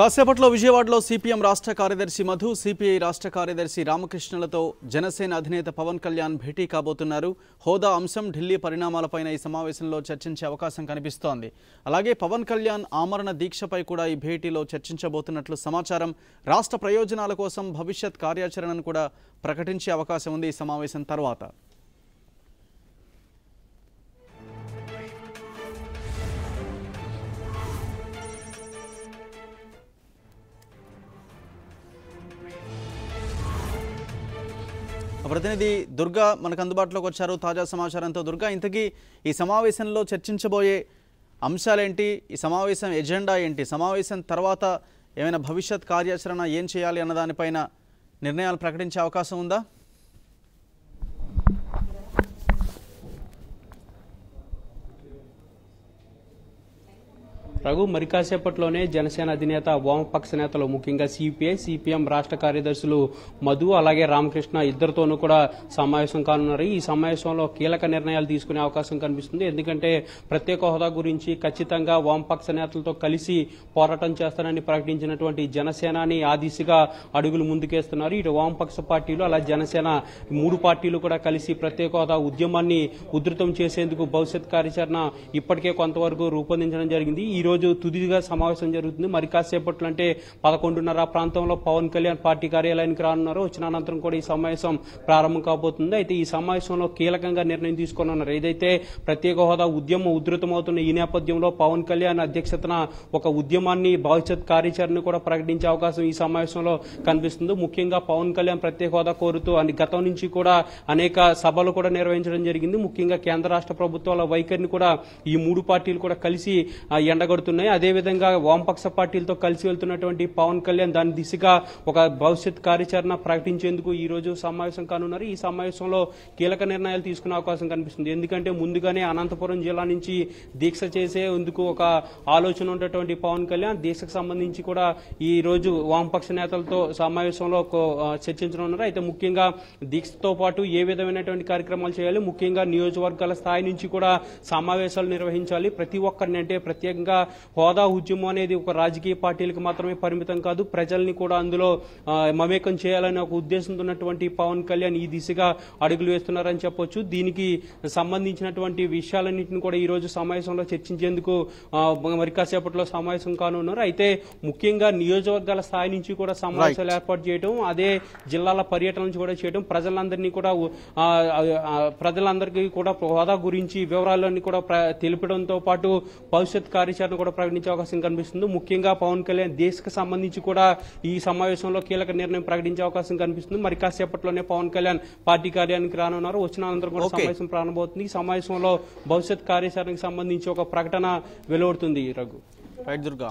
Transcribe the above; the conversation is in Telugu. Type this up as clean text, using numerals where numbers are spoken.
కాసేపట్లో విజయవాడలో సిపిఎం రాష్ట్ర కార్యదర్శి మధు, సిపిఐ రాష్ట్ర కార్యదర్శి రామకృష్ణలతో జనసేన అధినేత పవన్ కళ్యాణ్ భేటీ కాబోతున్నారు. హోదా అంశం, ఢిల్లీ పరిణామాలపైన ఈ సమావేశంలో చర్చించే అవకాశం కనిపిస్తోంది. అలాగే పవన్ కళ్యాణ్ ఆమరణ దీక్షపై కూడా ఈ భేటీలో చర్చించబోతున్నట్లు సమాచారం. రాష్ట్ర ప్రయోజనాల కోసం భవిష్యత్ కార్యాచరణను కూడా ప్రకటించే అవకాశం ఉంది ఈ సమావేశం తర్వాత. ప్రతినిధి దుర్గా మనకు అందుబాటులోకి వచ్చారు తాజా సమాచారంతో. దుర్గా, ఇంతకీ ఈ సమావేశంలో చర్చించబోయే అంశాలేంటి? ఈ సమావేశం ఎజెండా ఏంటి? సమావేశం తర్వాత ఏమైనా భవిష్యత్ కార్యాచరణ ఏం చేయాలి అన్న దానిపైన నిర్ణయాలు ప్రకటించే అవకాశం ఉందా? రఘు, మరి కాసేపట్లోనే జనసేన అధినేత వామపక్ష నేతలు ముఖ్యంగా సిపిఐ, సిపిఎం రాష్ట్ర కార్యదర్శులు మధు అలాగే రామకృష్ణ ఇద్దరితోనూ కూడా సమావేశం కానున్నారు. ఈ సమావేశంలో కీలక నిర్ణయాలు తీసుకునే అవకాశం కనిపిస్తుంది. ఎందుకంటే ప్రత్యేక హోదా గురించి ఖచ్చితంగా వామపక్ష నేతలతో కలిసి పోరాటం చేస్తానని ప్రకటించినటువంటి జనసేనాని ఆ దిశగా అడుగులు ముందుకేస్తున్నారు. ఇటు వామపక్ష పార్టీలు అలా జనసేన మూడు పార్టీలు కూడా కలిసి ప్రత్యేక హోదా ఉద్యమాన్ని ఉధృతం చేసేందుకు భవిష్యత్ కార్యాచరణ ఇప్పటికే కొంతవరకు రూపొందించడం జరిగింది. ఈ రోజు తుదిగా సమావేశం జరుగుతుంది. మరి కాసేపట్లో అంటే 11:30 ప్రాంతంలో పవన్ కళ్యాణ్ పార్టీ కార్యాలయానికి రానున్నారు. వచ్చిన అనంతరం కూడా ఈ సమావేశం ప్రారంభం కాబోతుంది. అయితే ఈ సమావేశంలో కీలకంగా నిర్ణయం తీసుకోనున్నారు. ఏదైతే ప్రత్యేక హోదా ఉద్యమం ఉధృతమవుతున్న ఈ నేపథ్యంలో పవన్ కళ్యాణ్ అధ్యక్షతన ఒక ఉద్యమాన్ని భవిష్యత్ కార్యాచరణ కూడా ప్రకటించే అవకాశం ఈ సమావేశంలో కనిపిస్తుంది. ముఖ్యంగా పవన్ కళ్యాణ్ ప్రత్యేక హోదా కోరుతూ గతం నుంచి కూడా అనేక సభలు కూడా నిర్వహించడం జరిగింది. ముఖ్యంగా కేంద్ర రాష్ట్ర ప్రభుత్వాల వైఖరిని కూడా ఈ మూడు పార్టీలు కూడా కలిసి ఎండగడుతున్నాయి. అదేవిధంగా వామపక్ష పార్టీలతో కలిసి వెళ్తున్నటువంటి పవన్ కళ్యాణ్ దాని దిశగా ఒక భవిష్యత్ కార్యాచరణ ప్రకటించేందుకు ఈ రోజు సమావేశం కానున్నారు. ఈ సమావేశంలో కీలక నిర్ణయాలు తీసుకునే అవకాశం కనిపిస్తుంది. ఎందుకంటే ముందుగానే అనంతపురం జిల్లా నుంచి దీక్ష చేసేందుకు ఒక ఆలోచన ఉన్నటువంటి పవన్ కళ్యాణ్ దీక్షకు సంబంధించి కూడా ఈ రోజు వామపక్ష నేతలతో సమావేశంలో చర్చించనున్నారు. అయితే ముఖ్యంగా దీక్షతో పాటు ఏ విధమైనటువంటి కార్యక్రమాలు చేయాలి, ముఖ్యంగా నియోజకవర్గాల స్థాయి నుంచి కూడా సమావేశాలు నిర్వహించాలి. ప్రతి ఒక్కరిని అంటే ప్రత్యేకంగా హోదా ఉద్యమం అనేది ఒక రాజకీయ పార్టీలకు మాత్రమే పరిమితం కాదు, ప్రజల్ని కూడా అందులో మమేకం చేయాలనే ఒక ఉద్దేశంతో ఉన్నటువంటి పవన్ కళ్యాణ్ ఈ దిశగా అడుగులు వేస్తున్నారని చెప్పొచ్చు. దీనికి సంబంధించినటువంటి విషయాలన్నింటినీ కూడా ఈ రోజు సమావేశంలో చర్చించేందుకు మరి కాసేపట్లో సమావేశం కానున్నారు. అయితే ముఖ్యంగా నియోజకవర్గాల స్థాయి నుంచి కూడా సమావేశాలు ఏర్పాటు చేయడం, అదే జిల్లాల పర్యటన నుంచి కూడా చేయడం, ప్రజలందరికీ కూడా హోదా గురించి వివరాలన్నీ కూడా తెలిపడంతో పాటు భవిష్యత్ కార్యాచరణ కూడా ప్రకటించే అవకాశం కనిపిస్తుంది. ముఖ్యంగా పవన్ కళ్యాణ్ దేశకు సంబంధించి కూడా ఈ సమావేశంలో కీలక నిర్ణయం ప్రకటించే అవకాశం కనిపిస్తుంది. మరి కాసేపట్లోనే పవన్ కళ్యాణ్ పార్టీ కార్యాలయానికి రానున్నారు. వచ్చిన అనంతరం కూడా సమావేశం ప్రారంభమవుతుంది. ఈ సమావేశంలో భవిష్యత్ కార్యాచరణకు సంబంధించి ఒక ప్రకటన వెలువడుతుంది. రఘు, రైట్ దుర్గా.